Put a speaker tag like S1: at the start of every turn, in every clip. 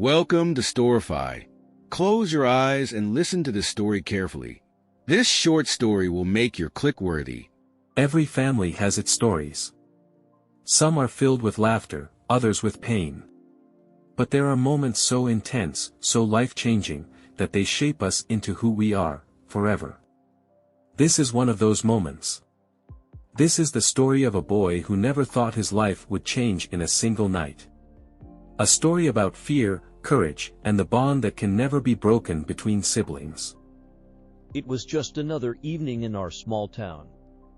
S1: Welcome to Storify. Close your eyes and listen to this story carefully. This short story will make your click worthy.
S2: Every family has its stories. Some are filled with laughter, others with pain. But there are moments so intense, so life-changing, that they shape us into who we are, forever. This is one of those moments. This is the story of a boy who never thought his life would change in a single night. A story about fear, courage, and the bond that can never be broken between siblings.
S3: It was just another evening in our small town.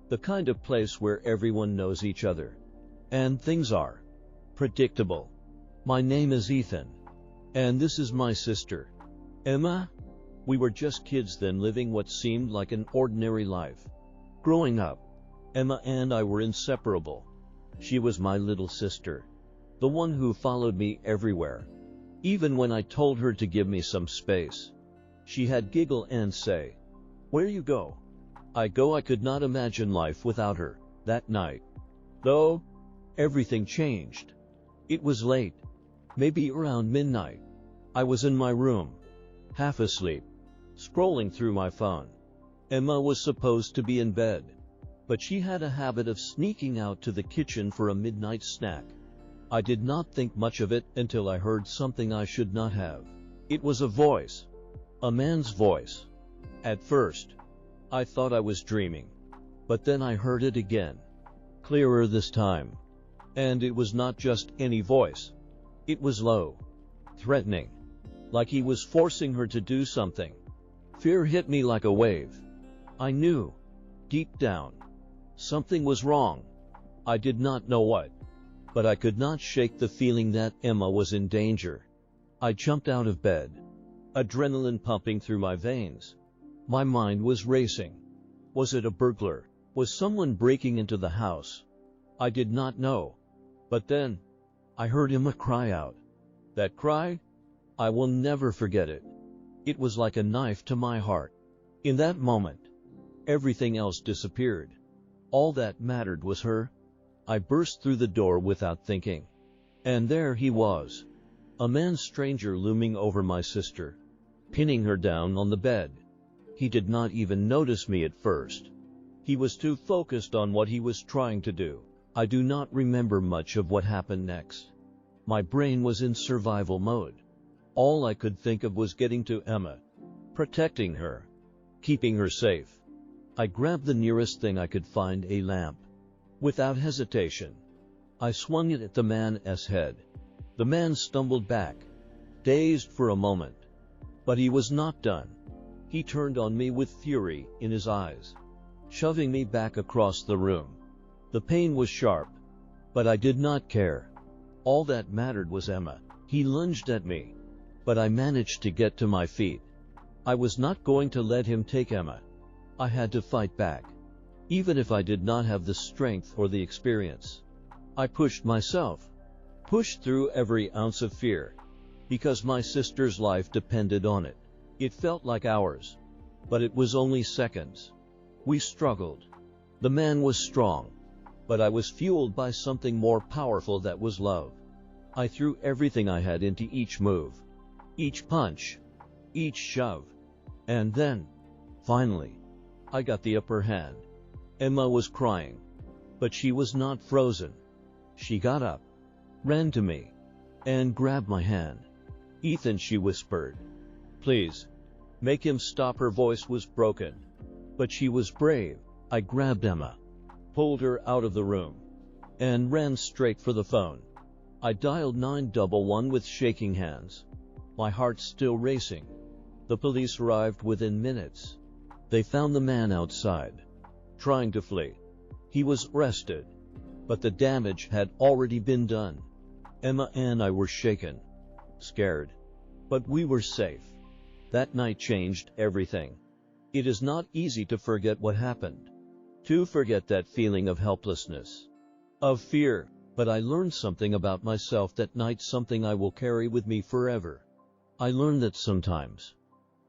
S3: The kind of place where everyone knows each other. And things are predictable. My name is Ethan. And this is my sister, Emma. We were just kids then, living what seemed like an ordinary life. Growing up, Emma and I were inseparable. She was my little sister, the one who followed me everywhere. Even when I told her to give me some space, she had giggle and say, "Where you go?" I could not imagine life without her. That night, though, everything changed. It was late, maybe around midnight. I was in my room, half asleep, scrolling through my phone. Emma was supposed to be in bed, but she had a habit of sneaking out to the kitchen for a midnight snack. I did not think much of it until I heard something I should not have. It was a voice. A man's voice. At first, I thought I was dreaming. But then I heard it again. Clearer this time. And it was not just any voice. It was low. Threatening. Like he was forcing her to do something. Fear hit me like a wave. I knew, deep down, something was wrong. I did not know what. But I could not shake the feeling that Emma was in danger. I jumped out of bed, adrenaline pumping through my veins. My mind was racing. Was it a burglar? Was someone breaking into the house? I did not know. But then, I heard Emma cry out. That cry? I will never forget it. It was like a knife to my heart. In that moment, everything else disappeared. All that mattered was her. I burst through the door without thinking. And there he was. A man stranger looming over my sister, pinning her down on the bed. He did not even notice me at first. He was too focused on what he was trying to do. I do not remember much of what happened next. My brain was in survival mode. All I could think of was getting to Emma, protecting her, keeping her safe. I grabbed the nearest thing I could find, a lamp. Without hesitation, I swung it at the man's head. The man stumbled back, dazed for a moment. But he was not done. He turned on me with fury in his eyes, shoving me back across the room. The pain was sharp, but I did not care. All that mattered was Emma. He lunged at me, but I managed to get to my feet. I was not going to let him take Emma. I had to fight back. Even if I did not have the strength or the experience. I pushed myself. Pushed through every ounce of fear. Because my sister's life depended on it. It felt like hours. But it was only seconds. We struggled. The man was strong. But I was fueled by something more powerful, that was love. I threw everything I had into each move. Each punch. Each shove. And then, finally, I got the upper hand. Emma was crying, but she was not frozen. She got up, ran to me, and grabbed my hand. "Ethan," she whispered. "Please, make him stop." Her voice was broken, but she was brave. I grabbed Emma, pulled her out of the room, and ran straight for the phone. I dialed 911 with shaking hands, my heart still racing. The police arrived within minutes. They found the man outside, trying to flee. He was arrested, but the damage had already been done. Emma and I were shaken, scared, but we were safe. That night changed everything. It is not easy to forget what happened, to forget that feeling of helplessness, of fear, but I learned something about myself that night, something I will carry with me forever. I learned that sometimes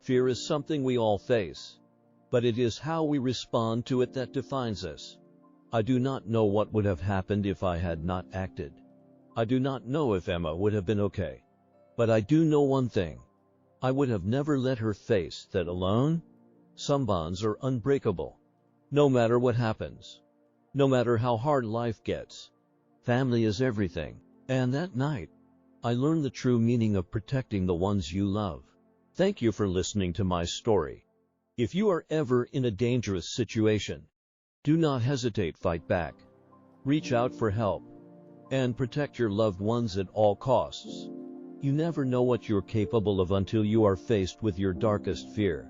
S3: fear is something we all face, but it is how we respond to it that defines us. I do not know what would have happened if I had not acted. I do not know if Emma would have been okay. But I do know one thing. I would have never let her face that alone. Some bonds are unbreakable. No matter what happens. No matter how hard life gets. Family is everything. And that night, I learned the true meaning of protecting the ones you love. Thank you for listening to my story. If you are ever in a dangerous situation, do not hesitate, fight back. Reach out for help. And protect your loved ones at all costs. You never know what you're capable of until you are faced with your darkest fear.